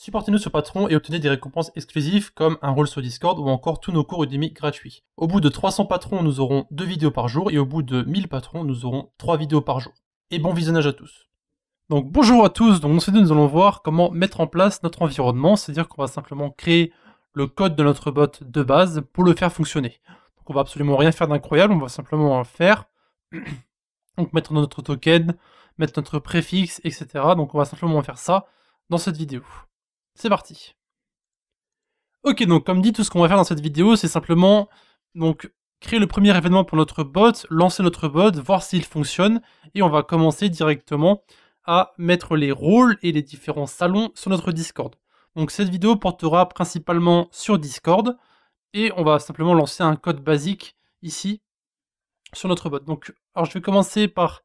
Supportez-nous sur Patreon et obtenez des récompenses exclusives comme un rôle sur Discord ou encore tous nos cours Udemy gratuits. Au bout de 300 patrons, nous aurons 2 vidéos par jour et au bout de 1000 patrons, nous aurons 3 vidéos par jour. Et bon visionnage à tous. Donc bonjour à tous, dans cette vidéo nous allons voir comment mettre en place notre environnement, c'est-à-dire qu'on va simplement créer le code de notre bot de base pour le faire fonctionner. Donc on va absolument rien faire d'incroyable, on va simplement faire, donc mettre notre token, mettre notre préfixe, etc. Donc on va simplement faire ça dans cette vidéo. C'est parti. Ok, donc comme dit, tout ce qu'on va faire dans cette vidéo, c'est simplement donc créer le premier événement pour notre bot, lancer notre bot, voir s'il fonctionne, et on va commencer directement à mettre les rôles et les différents salons sur notre Discord. Donc cette vidéo portera principalement sur Discord, et on va simplement lancer un code basique ici sur notre bot. Donc, alors je vais commencer par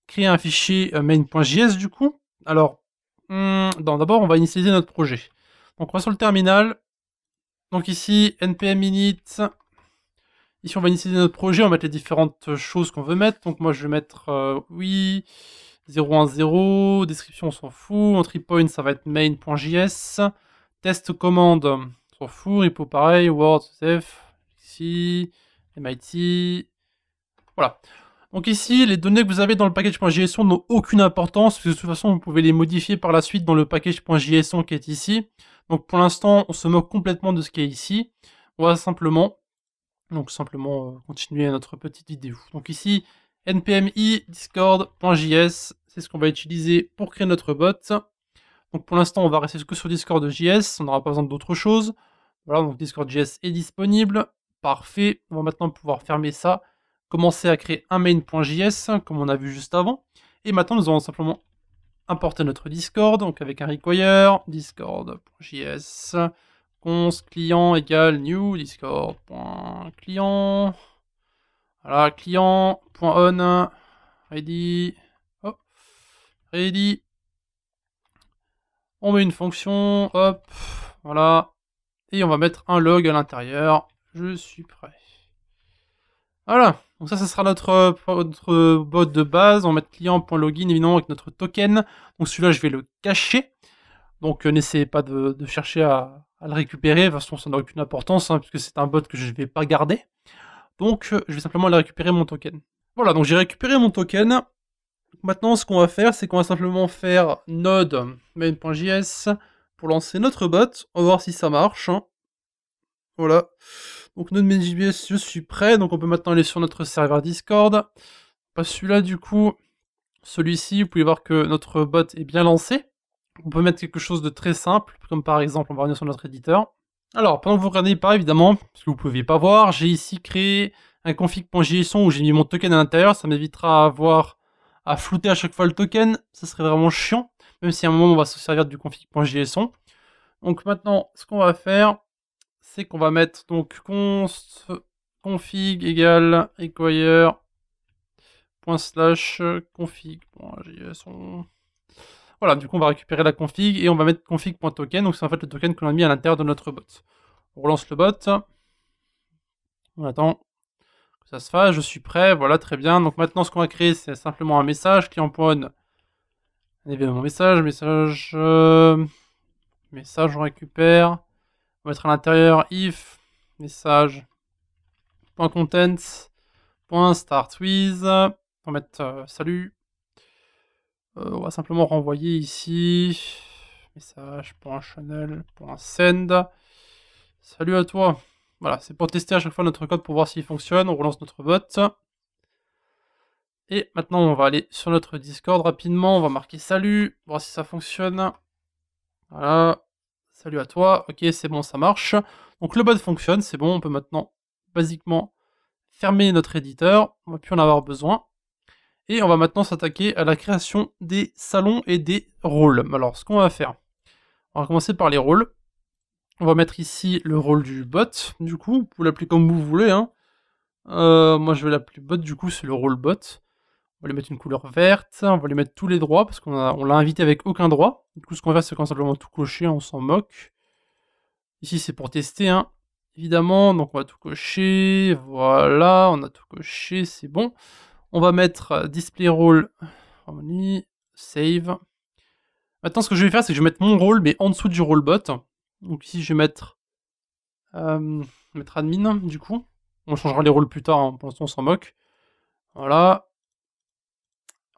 créer un fichier main.js du coup. Alors, d'abord on va initialiser notre projet. Donc on va sur le terminal. Donc ici, npm init. Ici, on va initialiser notre projet, on va mettre les différentes choses qu'on veut mettre. Donc moi, je vais mettre oui, 010, description, on s'en fout. Entry point, ça va être main.js. Test commande, on s'en fout. Repo, pareil. Word, CF, ici, MIT. Voilà. Donc ici, les données que vous avez dans le package.json n'ont aucune importance, parce que de toute façon, vous pouvez les modifier par la suite dans le package.json qui est ici. Donc pour l'instant, on se moque complètement de ce qui est ici. On va simplement continuer notre petite vidéo. Donc ici, npmi discord.js, c'est ce qu'on va utiliser pour créer notre bot. Donc pour l'instant, on va rester que sur Discord.js, on n'aura pas besoin d'autre chose. Voilà, donc Discord.js est disponible. Parfait, on va maintenant pouvoir fermer ça, commencer à créer un main.js, comme on a vu juste avant. Et maintenant, nous allons simplement importer notre Discord, donc avec un require, discord.js, const client égale new discord.client. Voilà, client.on, ready, hop, ready. On met une fonction, hop, voilà. Et on va mettre un log à l'intérieur. Je suis prêt. Voilà, donc ça sera notre bot de base. On va mettre client.login évidemment avec notre token. Donc celui-là, je vais le cacher. Donc n'essayez pas de chercher à le récupérer. De toute façon, ça n'a aucune importance, hein, puisque c'est un bot que je ne vais pas garder. Donc je vais simplement aller récupérer mon token. Voilà, donc j'ai récupéré mon token. Maintenant, ce qu'on va faire, c'est qu'on va simplement faire node main.js pour lancer notre bot. On va voir si ça marche. Hein. Voilà. Donc node main.js, je suis prêt. Donc on peut maintenant aller sur notre serveur Discord. Pas celui-là du coup. Celui-ci, vous pouvez voir que notre bot est bien lancé. On peut mettre quelque chose de très simple, comme par exemple, on va revenir sur notre éditeur. Alors, pendant que vous regardez pas, évidemment, parce que vous ne pouvez pas voir, j'ai ici créé un config.json où j'ai mis mon token à l'intérieur. Ça m'évitera à flouter à chaque fois le token. Ça serait vraiment chiant, même si à un moment on va se servir du config.json. Donc maintenant, ce qu'on va faire, c'est qu'on va mettre donc const config égale require ./config.json. Voilà, du coup on va récupérer la config et on va mettre config.token, donc c'est en fait le token qu'on a mis à l'intérieur de notre bot. On relance le bot. On attend que ça se fasse, je suis prêt, voilà, très bien. Donc maintenant ce qu'on va créer, c'est simplement un message qui empoigne un événement message, message on récupère. On va mettre à l'intérieur if message.content.startWith. On va mettre salut. On va simplement renvoyer ici message.channel.send. Salut à toi. Voilà, c'est pour tester à chaque fois notre code pour voir s'il fonctionne. On relance notre bot. Et maintenant, on va aller sur notre Discord rapidement. On va marquer salut, voir si ça fonctionne. Voilà. Salut à toi. Ok, c'est bon, ça marche. Donc le bot fonctionne, c'est bon. On peut maintenant, basiquement, fermer notre éditeur. On va plus en avoir besoin. Et on va maintenant s'attaquer à la création des salons et des rôles. Alors, ce qu'on va faire, on va commencer par les rôles. On va mettre ici le rôle du bot, du coup, vous pouvez l'appeler comme vous voulez. Hein. Moi, je vais l'appeler bot, du coup, c'est le rôle bot. On va lui mettre une couleur verte, on va lui mettre tous les droits, parce qu'on l'a invité avec aucun droit. Du coup, ce qu'on va faire, c'est qu'on va simplement tout cocher, on s'en moque. Ici, c'est pour tester, hein, évidemment. Donc, on va tout cocher, voilà, on a tout coché, c'est bon. On va mettre display role, save. Maintenant, ce que je vais faire, c'est que je vais mettre mon rôle, mais en dessous du rôle bot. Donc ici, je vais mettre admin, du coup. On changera les rôles plus tard, hein. Pour l'instant, on s'en moque. Voilà.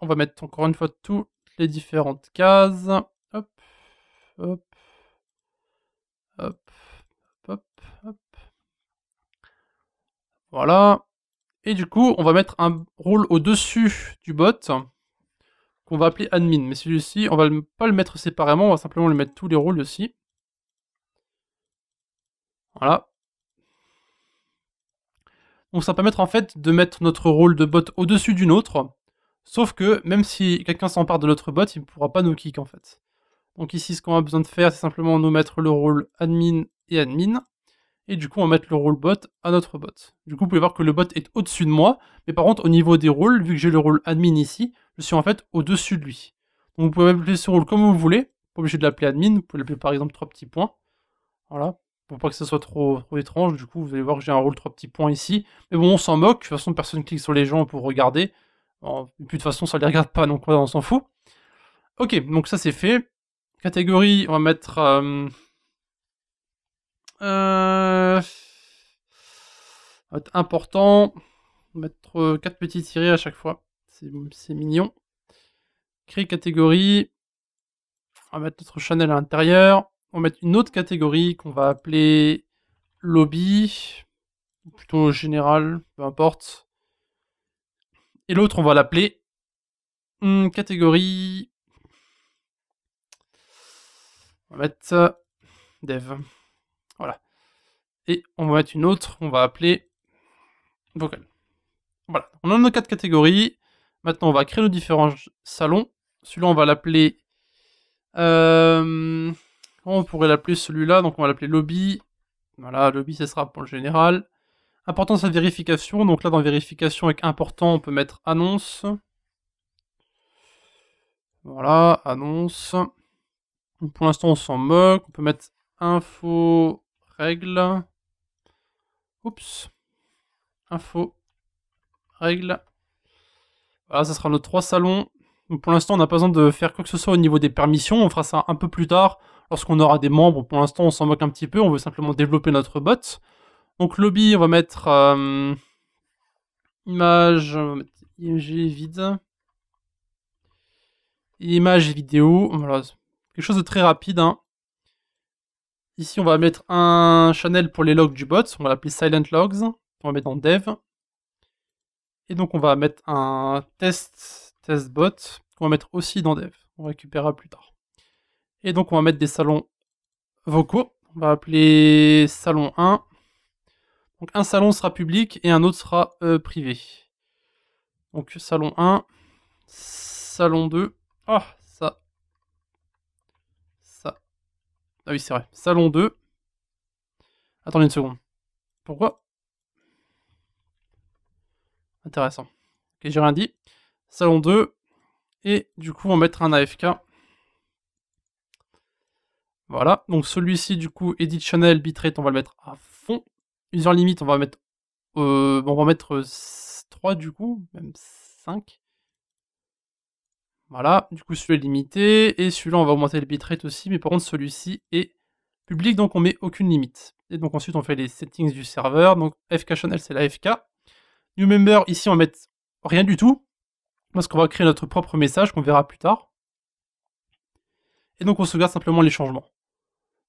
On va mettre encore une fois toutes les différentes cases. Hop, hop, hop, hop, hop. Voilà. Et du coup, on va mettre un rôle au-dessus du bot qu'on va appeler admin. Mais celui-ci, on va pas le mettre séparément, on va simplement lui mettre tous les rôles aussi. Voilà. Donc ça va permettre en fait de mettre notre rôle de bot au-dessus d'une autre. Sauf que même si quelqu'un s'empare de notre bot, il ne pourra pas nous kick en fait. Donc ici, ce qu'on a besoin de faire, c'est simplement nous mettre le rôle admin et admin. Et du coup, on va mettre le rôle bot à notre bot. Du coup, vous pouvez voir que le bot est au-dessus de moi. Mais par contre, au niveau des rôles, vu que j'ai le rôle admin ici, je suis en fait au-dessus de lui. Donc vous pouvez appeler ce rôle comme vous voulez. Pas obligé de l'appeler admin. Vous pouvez l'appeler par exemple 3 petits points. Voilà. Pour pas que ce soit trop étrange. Du coup, vous allez voir que j'ai un rôle 3 petits points ici. Mais bon, on s'en moque. De toute façon, personne clique sur les gens pour regarder. Et puis de toute façon, ça les regarde pas. Donc on s'en fout. Ok, donc ça c'est fait. Catégorie, on va mettre... va être important. Mettre 4 petits tirés à chaque fois. C'est mignon. Créer catégorie. On va mettre notre channel à l'intérieur. On va mettre une autre catégorie qu'on va appeler lobby. Ou plutôt général, peu importe. Et l'autre, on va l'appeler catégorie. On va mettre dev. Voilà. Et on va mettre une autre, on va appeler vocal. Voilà, on a nos 4 catégories. Maintenant, on va créer nos différents salons. Celui-là, on va l'appeler... comment on pourrait l'appeler celui-là? Donc, on va l'appeler lobby. Voilà, lobby, ce sera pour le général. Importance à vérification. Donc là, dans vérification avec important, on peut mettre annonce. Voilà, annonce. Donc, pour l'instant, on s'en moque. On peut mettre info, règle. Oups. Info, règle. Voilà, ça sera nos 3 salons. Donc pour l'instant, on n'a pas besoin de faire quoi que ce soit au niveau des permissions. On fera ça un peu plus tard, lorsqu'on aura des membres. Pour l'instant, on s'en moque un petit peu. On veut simplement développer notre bot. Donc lobby, on va mettre image, on va mettre img vide. Image et vidéo. Voilà, quelque chose de très rapide, hein. Ici, on va mettre un channel pour les logs du bot. On va l'appeler silent logs. On va mettre dans dev. Et donc, on va mettre un test bot qu'on va mettre aussi dans dev. On récupérera plus tard. Et donc, on va mettre des salons vocaux. On va appeler salon 1. Donc, un salon sera public et un autre sera privé. Donc, salon 1, salon 2. Ah, ça. Ah oui, c'est vrai. Salon 2. Attendez une seconde. Pourquoi? Intéressant. Ok, j'ai rien dit. Salon 2. Et du coup, on va mettre un AFK. Voilà. Donc, celui-ci, du coup, edit channel, bitrate, on va le mettre à fond. User limit, on va mettre... bon, on va mettre 3 du coup, même 5. Voilà, du coup celui-là est limité, et celui-là on va augmenter le bitrate aussi, mais par contre celui-ci est public, donc on met aucune limite. Et donc ensuite on fait les settings du serveur, donc FK channel c'est la FK. New member, ici on va mettre rien du tout, parce qu'on va créer notre propre message qu'on verra plus tard. Et donc on sauvegarde simplement les changements.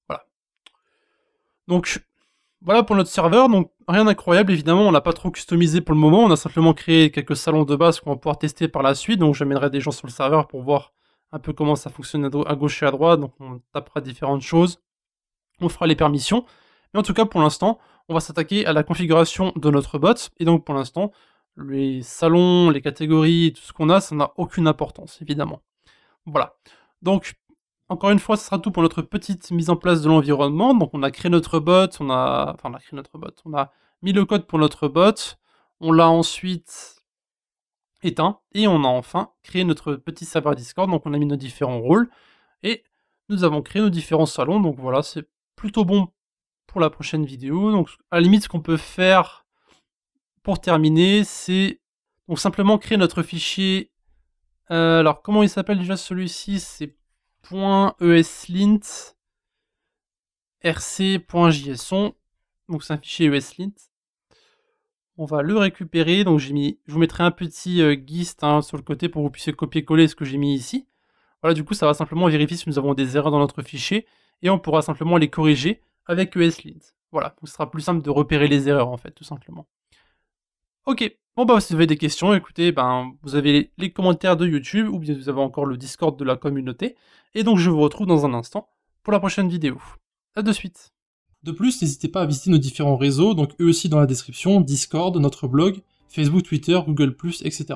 Voilà. Donc voilà pour notre serveur, donc rien d'incroyable évidemment, on n'a pas trop customisé pour le moment, on a simplement créé quelques salons de base qu'on va pouvoir tester par la suite, donc j'amènerai des gens sur le serveur pour voir un peu comment ça fonctionne à gauche et à droite, donc on tapera différentes choses, on fera les permissions, mais en tout cas pour l'instant, on va s'attaquer à la configuration de notre bot, et donc pour l'instant, les salons, les catégories, tout ce qu'on a, ça n'a aucune importance évidemment. Voilà, donc encore une fois, ce sera tout pour notre petite mise en place de l'environnement. Donc on a créé notre bot, on a mis le code pour notre bot, on l'a ensuite éteint, et on a enfin créé notre petit serveur Discord. Donc on a mis nos différents rôles, et nous avons créé nos différents salons. Donc voilà, c'est plutôt bon pour la prochaine vidéo. Donc à la limite, ce qu'on peut faire pour terminer, c'est donc simplement créer notre fichier. Alors comment il s'appelle déjà celui-ci? C'est .eslint rc.json, donc c'est un fichier eslint. On va le récupérer, donc je vous mettrai un petit gist sur le côté pour que vous puissiez copier-coller ce que j'ai mis ici. Voilà, du coup ça va simplement vérifier si nous avons des erreurs dans notre fichier, et on pourra simplement les corriger avec eslint. Voilà, donc ce sera plus simple de repérer les erreurs en fait, tout simplement. Ok, bon bah si vous avez des questions, écoutez, vous avez les commentaires de YouTube, ou bien vous avez encore le Discord de la communauté, et donc je vous retrouve dans un instant pour la prochaine vidéo. A de suite. De plus, n'hésitez pas à visiter nos différents réseaux, donc eux aussi dans la description, Discord, notre blog, Facebook, Twitter, Google+, etc.